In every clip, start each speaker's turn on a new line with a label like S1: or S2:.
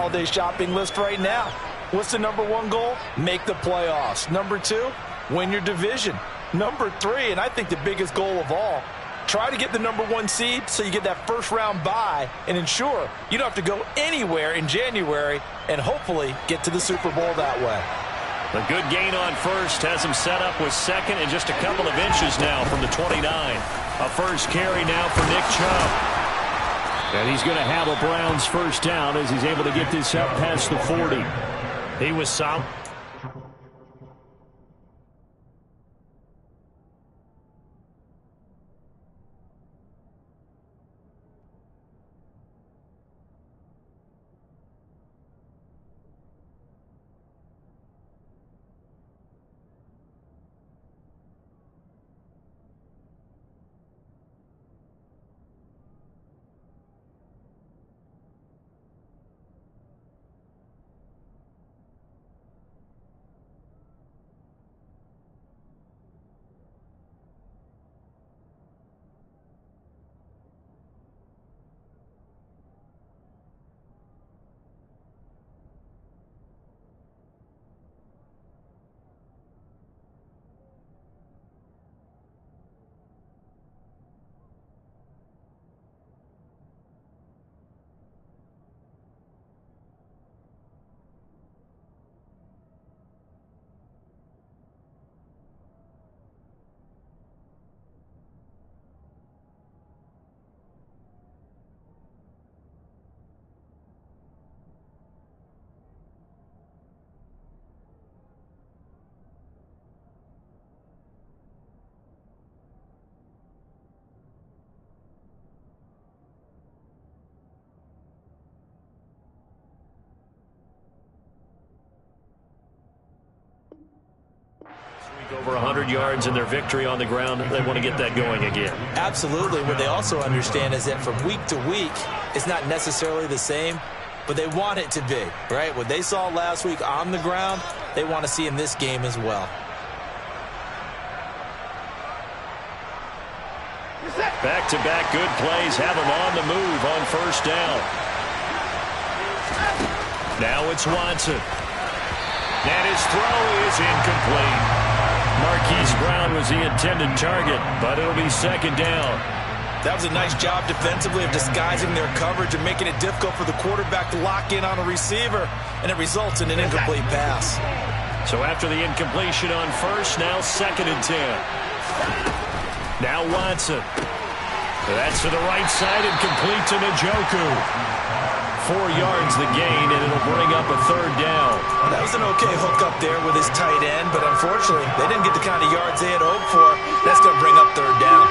S1: holiday shopping list right now. What's the number one goal? Make the playoffs. Number two, win your division. Number three, and I think the biggest goal of all, try to get the number one seed so you get that first round bye and ensure you don't have to go anywhere in January and hopefully get to the Super Bowl that way.
S2: A good gain on first has him set up with second and just a couple of inches now from the 29. A first carry now for Nick Chubb. And he's going to have a Browns first down as he's able to get this up past the 40. He was solid. Over 100 yards in their victory on the ground. They want to get that going again.
S1: Absolutely. What they also understand is that from week to week, it's not necessarily the same, but they want it to be, right? What they saw last week on the ground, they want to see in this game as well.
S2: Back-to-back good plays have them on the move on first down. Now it's Watson. And his throw is incomplete. Marquise Brown was the intended target, but it'll be second down.
S1: That was a nice job defensively of disguising their coverage and making it difficult for the quarterback to lock in on a receiver, and it results in an incomplete pass.
S2: So after the incompletion on first, now second and 10. Now Watson. That's to the right side and complete to Njoku. 4 yards the gain, and it'll bring up a third down.
S1: That was an okay hook up there with his tight end, but unfortunately, they didn't get the kind of yards they had hoped for. That's going to bring up third down.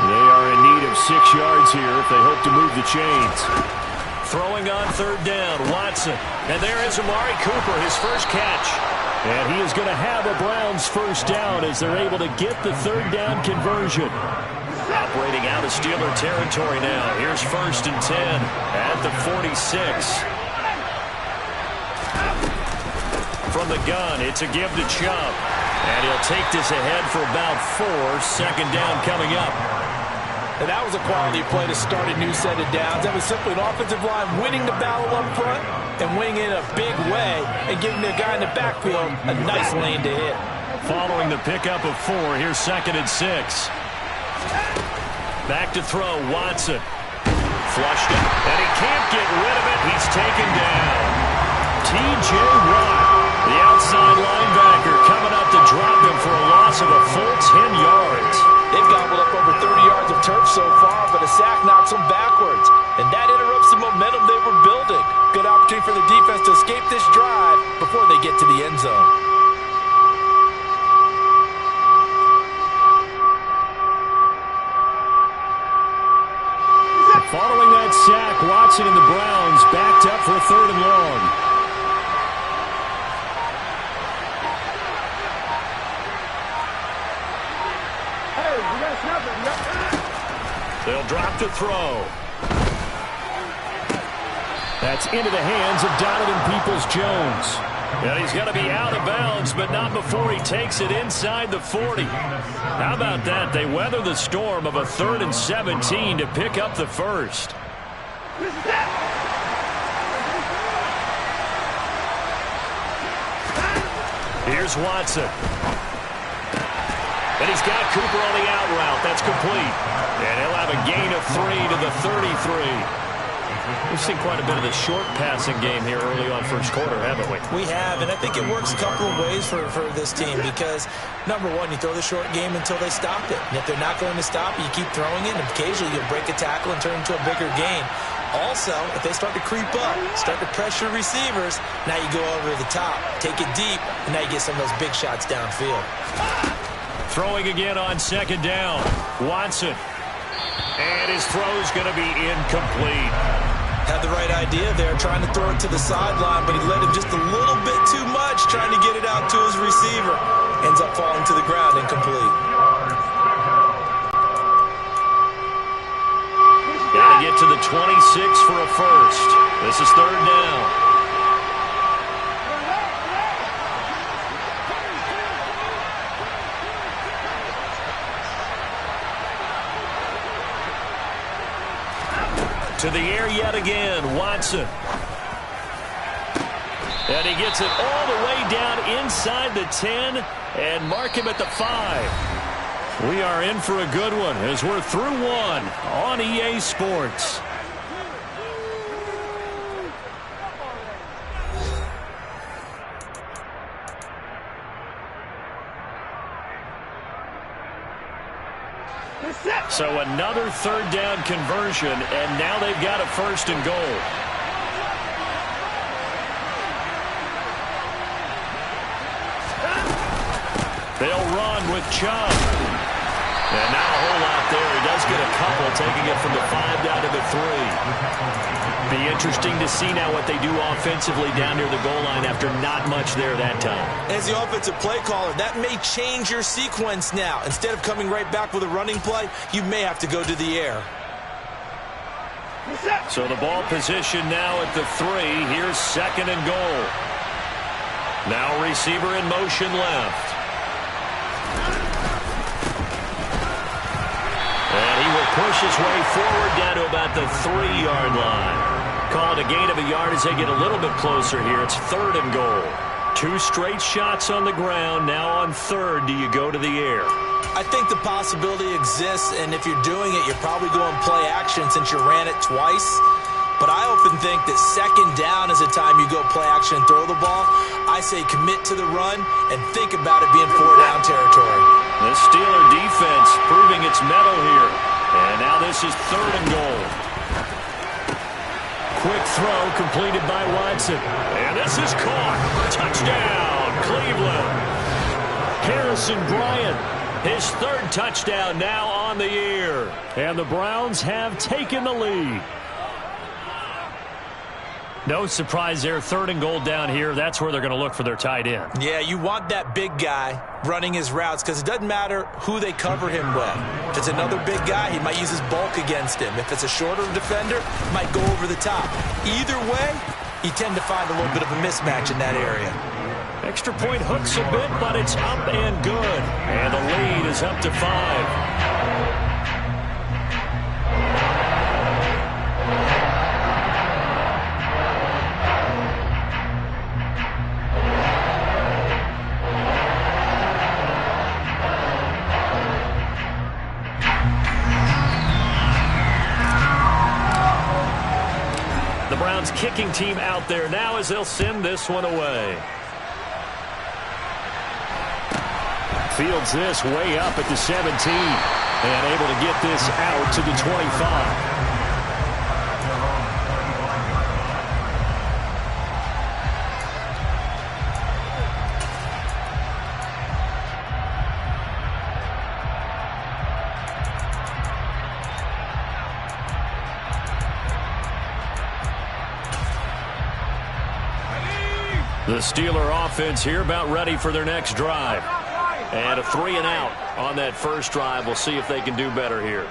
S2: They are in need of 6 yards here if they hope to move the chains. Throwing on third down, Watson. And there is Amari Cooper, his first catch. And he is going to have a Browns first down as they're able to get the third down conversion. Operating out of Steeler territory now. Here's first and 10 at the 46. From the gun, it's a give to Chubb. And he'll take this ahead for about 4. Second down coming up.
S1: And that was a quality play to start a new set of downs. That was simply an offensive line winning the battle up front and winning it in a big way and giving the guy in the backfield a nice lane to hit.
S2: Following the pickup of 4, here's second and 6. Back to throw, Watson. Flushed it, and he can't get rid of it. He's taken down. T.J. Watt, the outside linebacker, coming up to drop him for a loss of a full 10 yards.
S1: They've gobbled up over 30 yards of turf so far, but a sack knocks them backwards. And that interrupts the momentum they were building. Good opportunity for the defense to escape this drive before they get to the end zone.
S2: Following that sack, Watson and the Browns backed up for a third and long.
S3: Hey, we got a snapper.
S2: They'll drop to throw. That's into the hands of Donovan Peoples-Jones. And he's going to be out of bounds, but not before he takes it inside the 40. How about that? They weather the storm of a 3rd and 17 to pick up the first. Here's Watson. And he's got Cooper on the out route. That's complete. And he'll have a gain of 3 to the 33. We've seen quite a bit of the short passing game here early on first quarter, haven't we?
S1: We have, and I think it works a couple of ways for this team because, number one, you throw the short game until they stop it. And if they're not going to stop it, you keep throwing it, and occasionally you'll break a tackle and turn into a bigger gain. Also, if they start to creep up, start to pressure receivers, now you go over the top, take it deep, and now you get some of those big shots downfield.
S2: Throwing again on second down. Watson. And his throw's going to be incomplete.
S1: Had the right idea there, trying to throw it to the sideline, but he let him just a little bit too much, trying to get it out to his receiver. Ends up falling to the ground incomplete.
S2: Got to get to the 26 for a first. This is third down. To the air yet again, Watson. And he gets it all the way down inside the 10 and mark him at the 5. We are in for a good one as we're through one on EA Sports. So another third down conversion, and now they've got a first and goal. They'll run with Chubb. And now a whole lot there. He does get a couple, taking it from the 5 down to the 3. Be interesting to see now what they do offensively down near the goal line after not much there that time.
S1: As the offensive play caller, that may change your sequence now. Instead of coming right back with a running play, you may have to go to the air.
S2: So the ball position now at the 3. Here's second and goal. Now receiver in motion left. And he will push his way forward down to about the 3-yard line. Call it a gain of a yard as they get a little bit closer here. It's third and goal. 2 straight shots on the ground. Now on third, do you go to the air?
S1: I think the possibility exists, and if you're doing it, you're probably going play action since you ran it twice. But I often think that second down is the time you go play action and throw the ball. I say commit to the run and think about it being 4-down territory.
S2: The Steeler defense proving its mettle here. And now this is third and goal. Quick throw completed by Watson. And this is caught. Touchdown, Cleveland. Harrison Bryant, his third touchdown now on the year. And the Browns have taken the lead. No surprise there. Third and goal down here. That's where they're going to look for their tight end.
S1: Yeah, you want that big guy running his routes because it doesn't matter who they cover him with. If it's another big guy, he might use his bulk against him. If it's a shorter defender, he might go over the top. Either way, you tend to find a little bit of a mismatch in that area.
S2: Extra point hooks a bit, but it's up and good. And the lead is up to 5. Browns kicking team out there now as they'll send this one away. Fields this way up at the 17 and able to get this out to the 25. The Steeler offense here about ready for their next drive. And a 3 and out on that first drive. We'll see if they can do better here.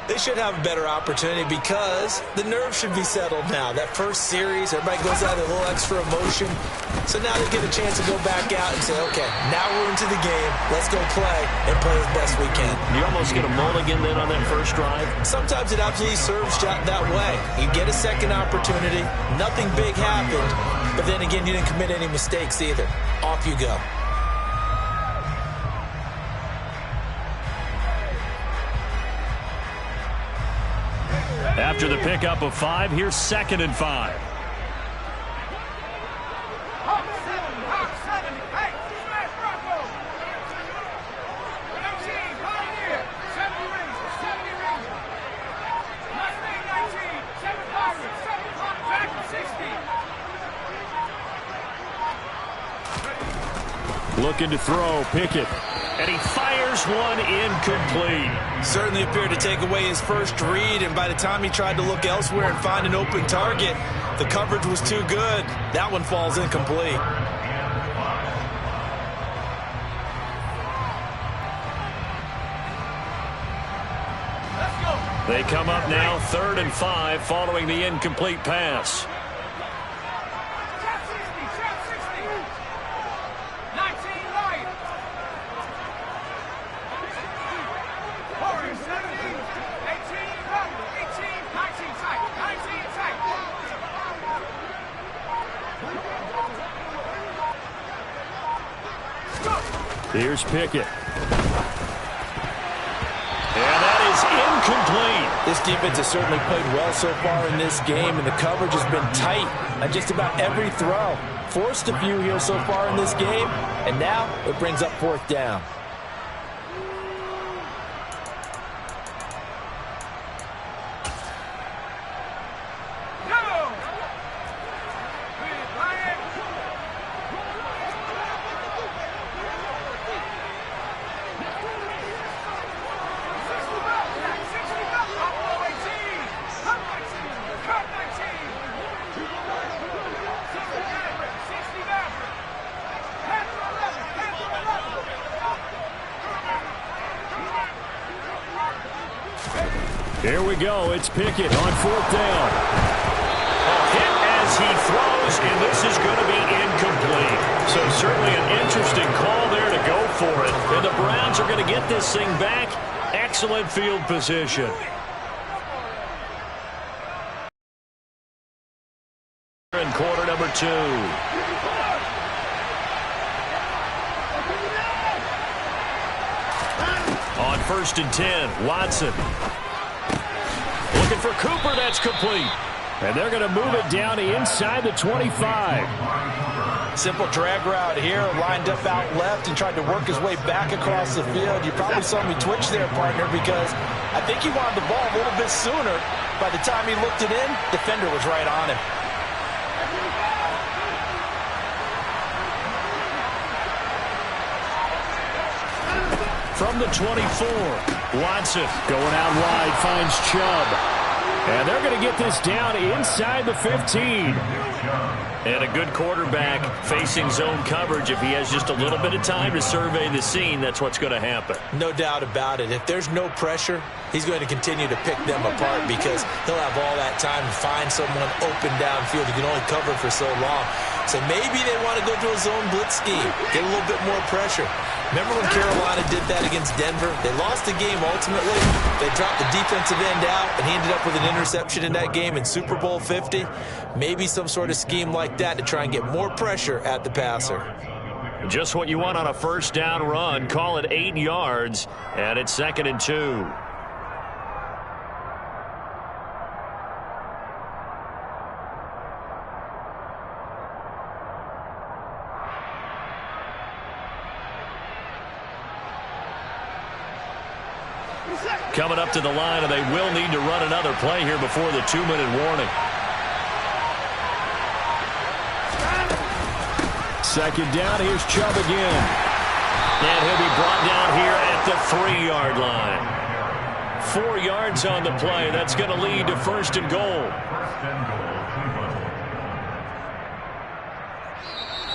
S1: They should have a better opportunity because the nerves should be settled now. That first series, everybody goes out with a little extra emotion. So now they get a chance to go back out and say, okay, now we're into the game. Let's go play and play as best we can.
S2: You almost get a mulligan then on that first drive?
S1: Sometimes it absolutely serves that way. You get a second opportunity. Nothing big happened. But then again, you didn't commit any mistakes either. Off you go.
S2: After the pickup of 5, here's 2nd and 5. Looking to throw, Pickett. And he fires one incomplete.
S1: Certainly appeared to take away his first read, and by the time he tried to look elsewhere and find an open target, the coverage was too good. That one falls incomplete.
S2: They come up now 3rd and 5 following the incomplete pass. Here's Pickett. And that is incomplete.
S1: This defense has certainly played well so far in this game, and the coverage has been tight on just about every throw. Forced a few here so far in this game, and now it brings up 4th down.
S2: Here we go. It's Pickett on 4th down. A hit as he throws, and this is going to be incomplete. So certainly an interesting call there to go for it. And the Browns are going to get this thing back. Excellent field position. In quarter number 2. On 1st and 10, Watson. Looking for Cooper, that's complete. And they're going to move it down to inside the 25.
S1: Simple drag route here, lined up out left and tried to work his way back across the field. You probably saw me twitch there, partner, because I think he wanted the ball a little bit sooner. By the time he looked it in, defender was right on him.
S2: From the 24, Watson going out wide, finds Chubb. And they're going to get this down inside the 15. And a good quarterback facing zone coverage. If he has just a little bit of time to survey the scene, that's what's going to happen.
S1: No doubt about it. If there's no pressure, he's going to continue to pick them apart because he'll have all that time to find someone open downfield. He can only cover for so long. So maybe they want to go to a zone blitz scheme, get a little bit more pressure. Remember when Carolina did that against Denver? They lost the game ultimately. They dropped the defensive end out, and he ended up with an interception in that game in Super Bowl 50. Maybe some sort of scheme like that to try and get more pressure at the passer.
S2: Just what you want on a 1st down run. Call it 8 yards, and it's 2nd and 2. Coming up to the line, and they will need to run another play here before the 2-minute warning. 2nd down, here's Chubb again. And he'll be brought down here at the 3-yard line. 4 yards on the play. That's going to lead to 1st and goal.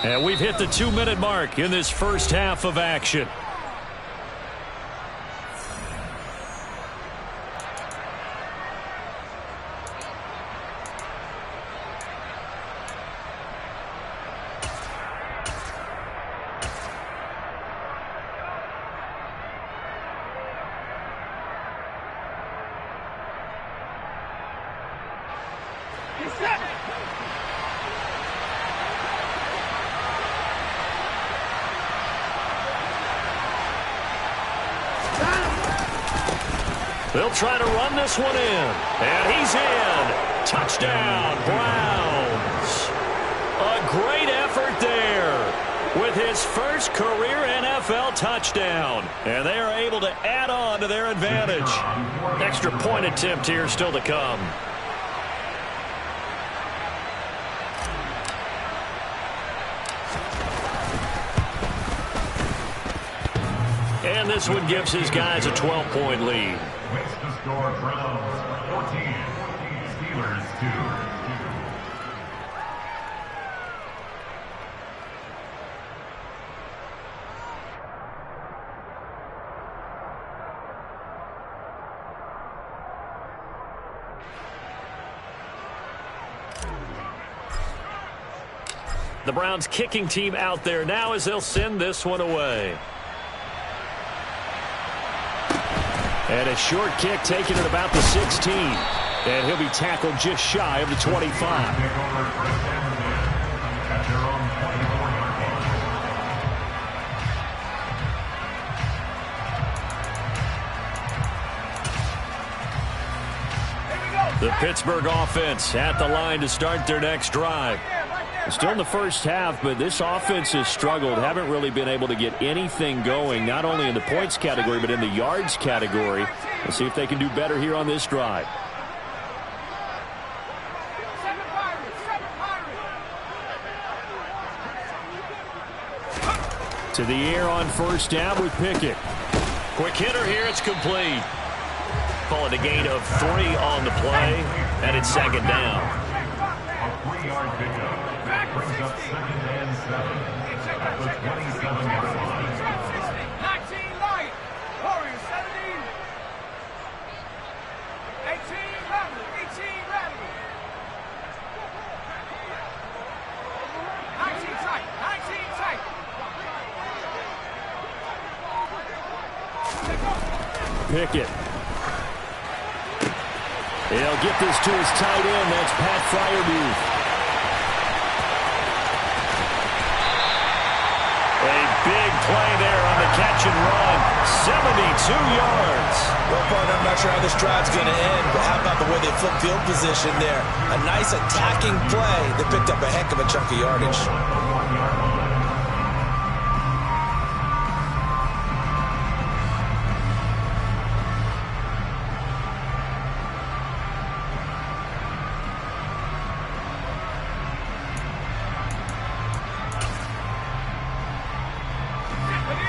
S2: And we've hit the 2-minute mark in this first half of action. They'll try to run this one in. And he's in. Touchdown, Browns. A great effort there with his first career NFL touchdown. And they are able to add on to their advantage. Extra point attempt here still to come. And this one gives his guys a 12-point lead.
S4: Makes the score Browns 14, Steelers 2.
S2: The Browns kicking team out there now as they'll send this one away. And a short kick taken at about the 16. And he'll be tackled just shy of the 25. The Pittsburgh offense at the line to start their next drive. Still in the first half, but this offense has struggled. Haven't really been able to get anything going, not only in the points category, but in the yards category. We'll see if they can do better here on this drive. To the air on first down with Pickett. Quick hitter here, it's complete. Call it a gain of 3 on the play, and it's second down.
S4: A 3-yard pickup. Brings up 2nd and 7 at the 27-yard line.
S3: 19 light. Warriors 17. 18 ready. 18 ready. 19 tight. 19 tight.
S2: Pickett. He'll get this to his tight end. That's Pat Freiermuth. A big play there on the catch and run. 72 yards.
S1: Well, partner, I'm not sure how this drive's going to end, but how about the way they flip field position there? A nice attacking play that picked up a heck of a chunk of yardage.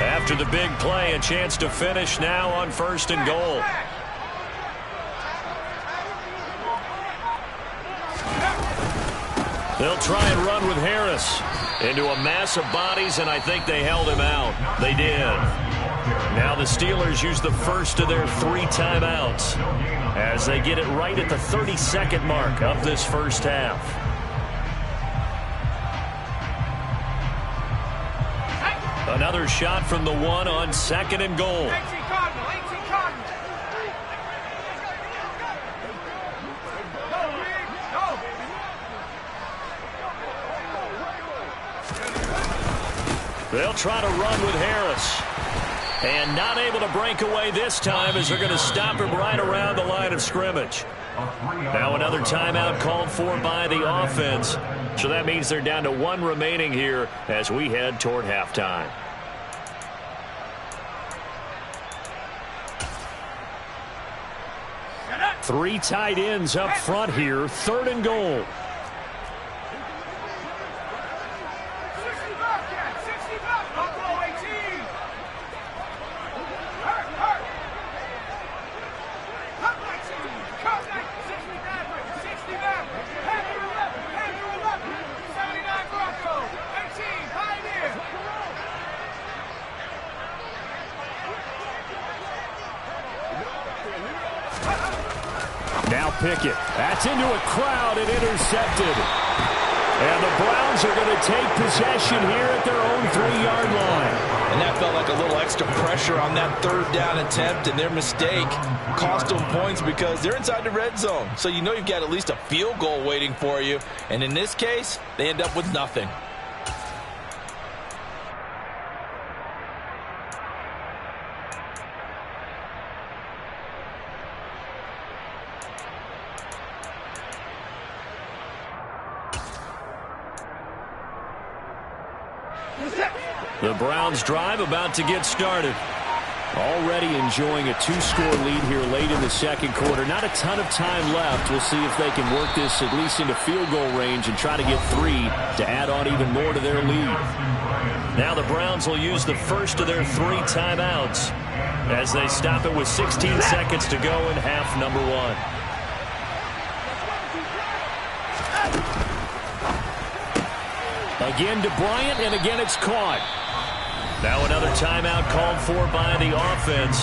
S2: After the big play, a chance to finish now on 1st and goal. They'll try and run with Harris into a mass of bodies, and I think they held him out. They did. Now the Steelers use the first of their 3 timeouts as they get it right at the 32nd mark of this first half. Another shot from the 1 on 2nd and goal.
S3: 18 Cardinal. 18 Cardinal. Go, Big. Go.
S2: They'll try to run with Harris. And not able to break away this time as they're going to stop him right around the line of scrimmage. Now another timeout called for by the offense. So that means they're down to 1 remaining here as we head toward halftime. Three tight ends up front here. 3rd and goal.
S3: 60 back, 60 back. Buffalo 18. Hurt, hurt. Cut 19. Cut 60 back. 60 back. Head to 11. Head to 11. 79 Bronco. 18 Pioneer.
S2: Now Pickett. That's into a crowd and intercepted. And the Browns are going to take possession here at their own 3-yard line.
S1: And that felt like a little extra pressure on that 3rd down attempt, and their mistake cost them points because they're inside the red zone. So you know you've got at least a field goal waiting for you. And in this case, they end up with nothing.
S2: The Browns drive about to get started. Already enjoying a 2-score lead here late in the second quarter. Not a ton of time left. We'll see if they can work this at least into field goal range and try to get 3 to add on even more to their lead. Now the Browns will use the first of their 3 timeouts as they stop it with 16 seconds to go in half number 1. Again to Bryant, and again it's caught. Now another timeout called for by the offense.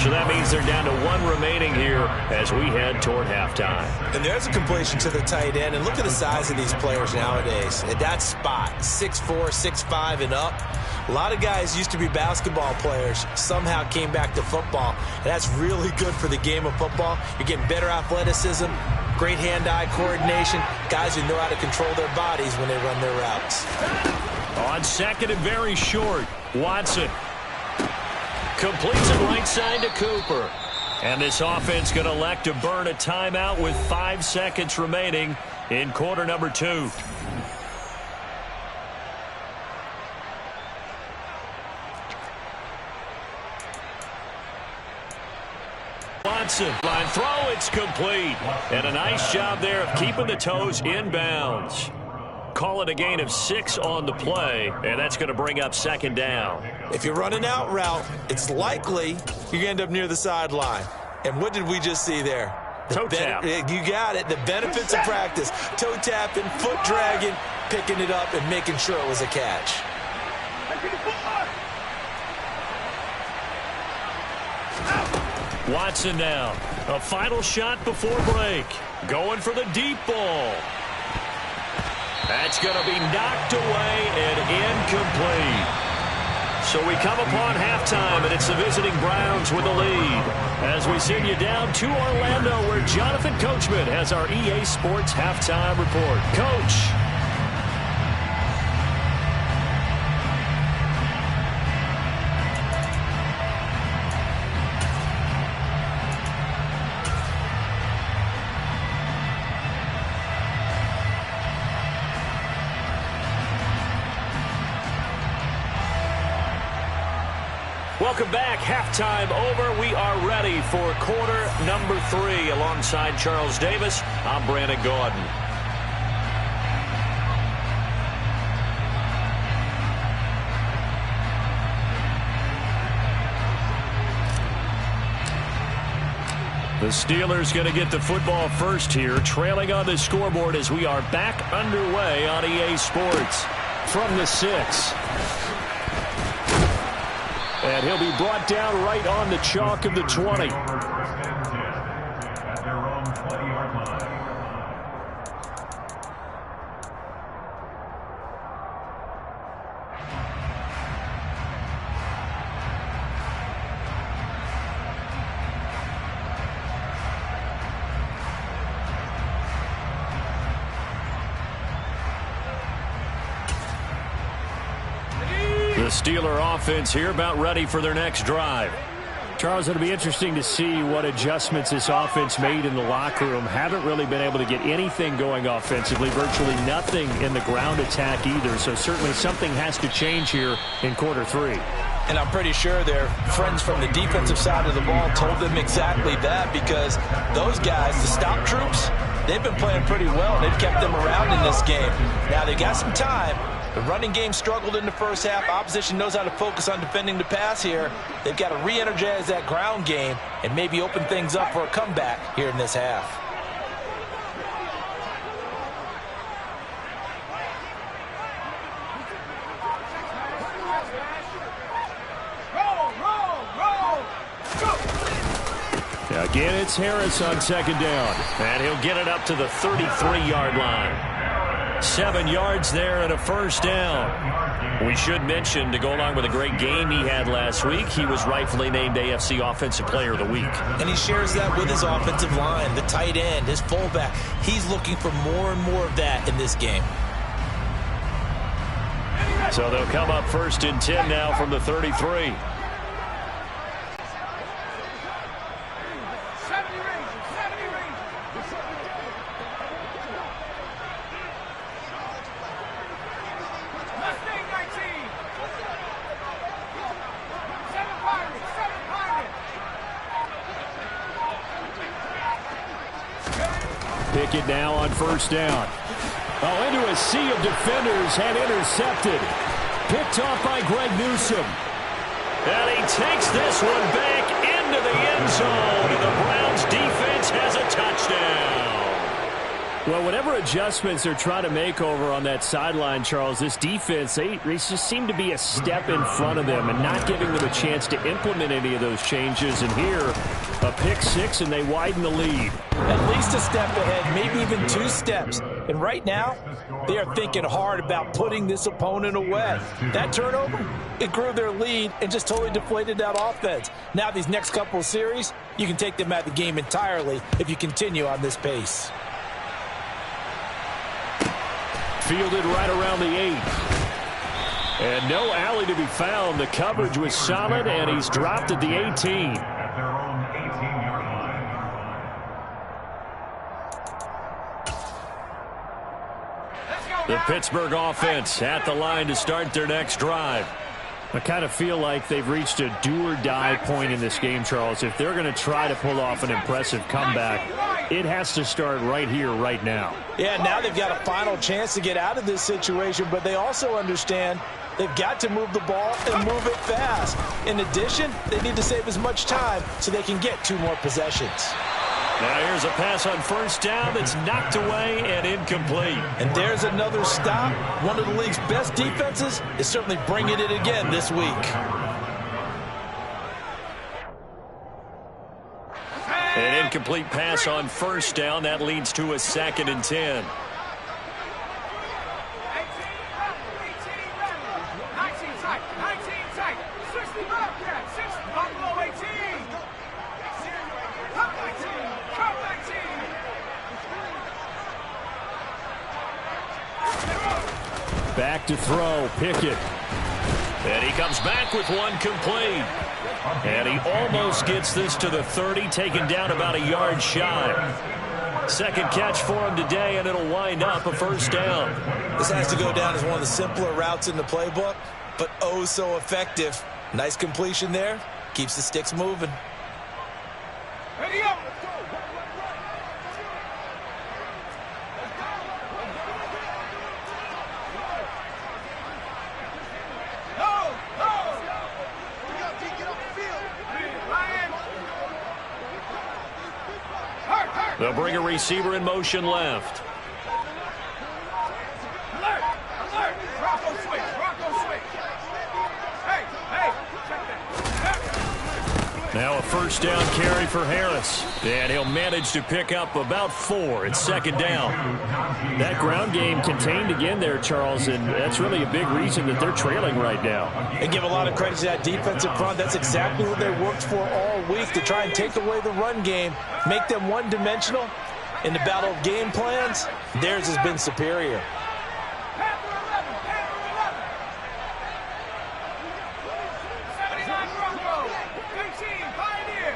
S2: So that means they're down to 1 remaining here as we head toward halftime.
S1: And there's a completion to the tight end. And look at the size of these players nowadays. At that spot, 6'4", 6'5", and up. A lot of guys used to be basketball players, somehow came back to football. And that's really good for the game of football. You're getting better athleticism, great hand-eye coordination, guys who know how to control their bodies when they run their routes.
S2: On second and very short, Watson completes it right side to Cooper. And this offense going to elect to burn a timeout with 5 seconds remaining in quarter number 2. Watson, line throw, it's complete. And a nice job there of keeping the toes inbounds. Call it a gain of 6 on the play, and that's going to bring up second down.
S1: If you're running out route, it's likely you're going to end up near the sideline. And what did we just see there?
S2: Toe tap.
S1: You got it. The benefits of practice. Toe tapping, foot dragging, picking it up, and making sure it was a catch.
S2: Watson now. A final shot before break. Going for the deep ball. That's going to be knocked away and incomplete. So we come upon halftime, and it's the visiting Browns with the lead. As we send you down to Orlando, where Jonathan Coachman has our EA Sports halftime report. Coach. Welcome back. Halftime over. We are ready for quarter number 3. Alongside Charles Davis, I'm Brandon Gaudin. The Steelers going to get the football first here, trailing on the scoreboard as we are back underway on EA Sports. From the 6. And he'll be brought down right on the chalk of the 20.
S4: At their own 20-yard line.
S2: The Steeler offense here about ready for their next drive.
S5: Charles, it'll be interesting to see what adjustments this offense made in the locker room. Haven't really been able to get anything going offensively, virtually nothing in the ground attack either. So certainly something has to change here in quarter 3.
S1: And I'm pretty sure their friends from the defensive side of the ball told them exactly that, because those guys, the stop troops, they've been playing pretty well, and they've kept them around in this game. Now, they got some time. The running game struggled in the first half. Opposition knows how to focus on defending the pass here. They've got to re-energize that ground game and maybe open things up for a comeback here in this half.
S2: Again, it's Harris on second down. And he'll get it up to the 33-yard line. 7 yards there and a first down. We should mention, to go along with a great game he had last week, he was rightfully named AFC Offensive Player of the Week.
S1: And he shares that with his offensive line, the tight end, his fullback. He's looking for more and more of that in this game.
S2: So they'll come up first and 10 now from the 33.
S5: Pickett now on first down. Oh, into a sea of defenders and intercepted. Picked off by Greg Newsome.
S2: And he takes this one back into the end zone. And the Browns defense has a touchdown.
S5: Well, whatever adjustments they're trying to make over on that sideline, Charles, this defense, they just seem to be a step in front of them and not giving them a chance to implement any of those changes. And here, a pick six, and they widen the lead.
S1: At least a step ahead, maybe even 2 steps. And right now, they are thinking hard about putting this opponent away. That turnover, it grew their lead and just totally deflated that offense. Now these next couple of series, you can take them out of the game entirely if you continue on this pace.
S5: Fielded right around the 8. And no alley to be found. The coverage was solid, and he's dropped at the 18.
S4: At their own 18-yard line.
S2: The Pittsburgh offense at the line to start their next drive.
S5: I kind of feel like they've reached a do-or-die point in this game, Charles. If they're going to try to pull off an impressive comeback, it has to start right here, right now.
S1: Yeah, now they've got a final chance to get out of this situation, but they also understand they've got to move the ball and move it fast. In addition, they need to save as much time so they can get 2 more possessions.
S2: Now here's a pass on first down that's knocked away and incomplete.
S1: And there's another stop. One of the league's best defenses is certainly bringing it again this week.
S2: An incomplete pass on first down. That leads to a 2nd and 10.
S3: 19,
S5: Back to throw, Pickett.
S2: And he comes back with one complete. And he almost gets this to the 30, taken down about a yard shy. 2nd catch for him today, and it'll wind up a first down.
S1: This has to go down as one of the simpler routes in the playbook, but oh so effective. Nice completion there. Keeps the sticks moving.
S3: Ready up.
S2: They'll bring a receiver in motion left.
S3: Alert! Alert! Rocco switch! Rocco switch! Hey! Hey! Check that!
S2: Now a first down carry for Harris. And he'll manage to pick up about 4. It's 2nd down.
S5: That ground game contained again there, Charles, and that's really a big reason that they're trailing right now.
S1: And give a lot of credit to that defensive front. That's exactly what they worked for all week, to try and take away the run game, make them one-dimensional. In the battle of game plans, theirs has been superior.
S3: Panther 11! Panther 11! 79 Broncos! 18 Pioneer!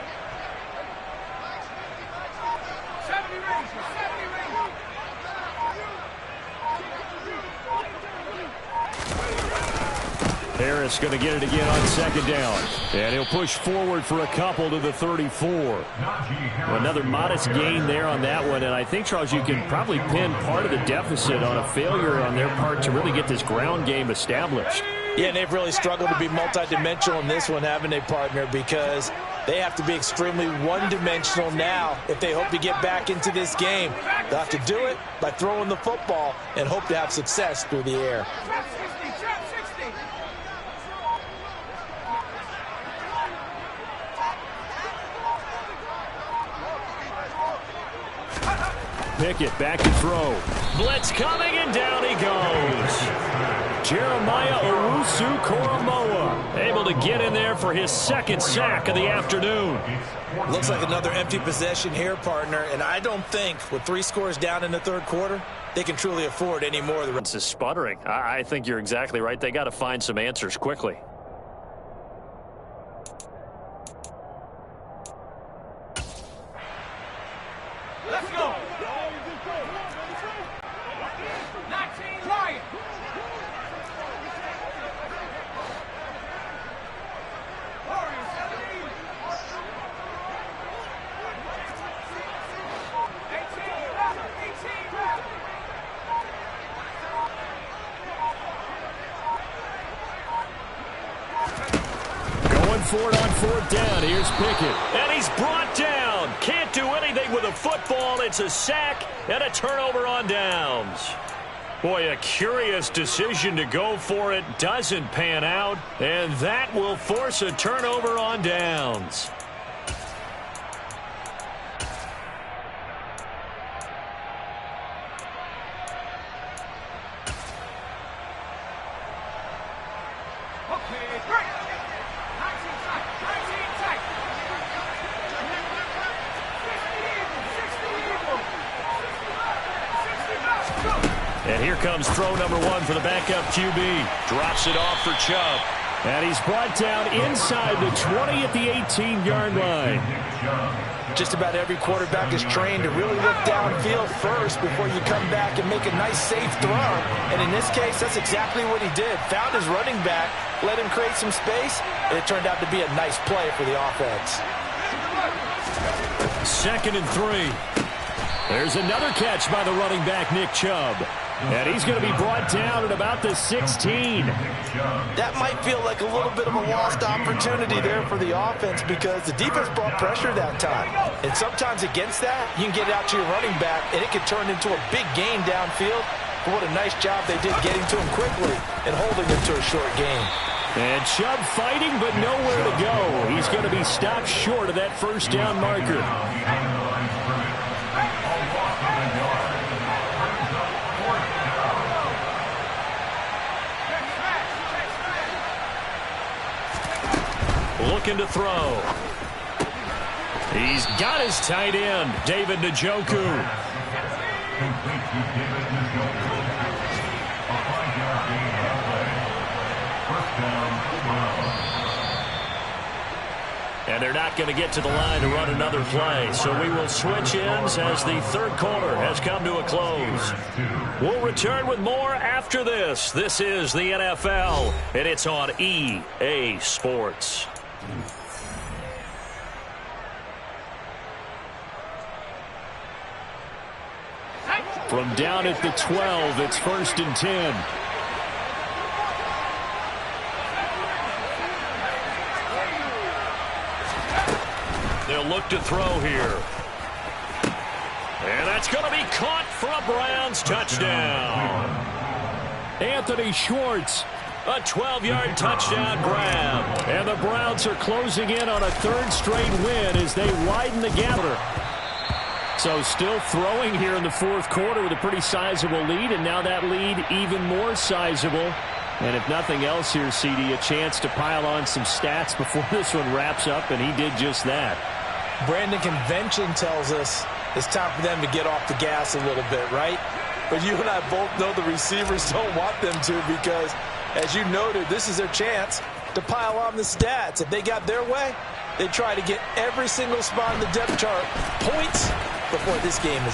S3: 70 Rangers! 70 Rangers!
S5: Harris going to get it again on 2nd down. And he'll push forward for a couple to the 34. Another modest gain there on that one. And I think, Charles, you can probably pin part of the deficit on a failure on their part to really get this ground game established.
S1: Yeah, and they've really struggled to be multidimensional in this one, haven't they, partner? Because they have to be extremely one-dimensional now if they hope to get back into this game. They'll have to do it by throwing the football and hope to have success through the air.
S3: Trap 60! Trap 60!
S5: Pickett back to throw.
S2: Blitz coming, and down he goes.
S5: Jeremiah Owusu-Koramoah
S2: Able to get in there for his 2nd sack of the afternoon.
S1: Looks like another empty possession here, partner, and I don't think with 3 scores down in the 3rd quarter, they can truly afford any more.
S2: It's a sputtering. I think you're exactly right. They got to find some answers quickly.
S3: Let's go! 19 Lions! Warriors 17! 18 Raptors!
S5: for it on 4th down. Here's Pickett.
S2: And he's brought down. Can't do anything with a football. It's a sack and a turnover on downs. Boy, a curious decision to go for it. Doesn't pan out. And that will force a turnover on downs. And here comes throw number 1 for the backup QB. Drops it off for Chubb.
S5: And he's brought down inside the 20 at the 18-yard line.
S1: Just about every quarterback is trained to really look downfield first before you come back and make a nice, safe throw. And in this case, that's exactly what he did. Found his running back, let him create some space, and it turned out to be a nice play for the offense.
S2: 2nd and 3.
S5: There's another catch by the running back, Nick Chubb. And he's going to be brought down at about the 16.
S1: That might feel like a little bit of a lost opportunity there for the offense because the defense brought pressure that time. And sometimes against that, you can get it out to your running back, and it can turn into a big gain downfield. But what a nice job they did getting to him quickly and holding him to a short gain.
S5: And Chubb fighting, but nowhere to go. He's going to be stopped short of that 1st down marker.
S2: Looking to throw. He's got his tight end, David Njoku. And they're not going to get to the line to run another play. So we will switch ends as the 3rd quarter has come to a close. We'll return with more after this. This is the NFL, and it's on EA Sports.
S5: From down at the 12, it's 1st and 10.
S2: They'll look to throw here. And that's going to be caught for a Browns touchdown.
S5: Anthony Schwartz.
S2: A 12-yard touchdown grab.
S5: And the Browns are closing in on a 3rd straight win as they widen the gap. So still throwing here in the 4th quarter with a pretty sizable lead, and now that lead even more sizable. And if nothing else here, CD, a chance to pile on some stats before this one wraps up, and he did just that.
S1: Brandon, convention tells us it's time for them to get off the gas a little bit, right? But you and I both know the receivers don't want them to because, as you noted, this is their chance to pile on the stats. If they got their way, they try to get every single spot in the depth chart points before this game is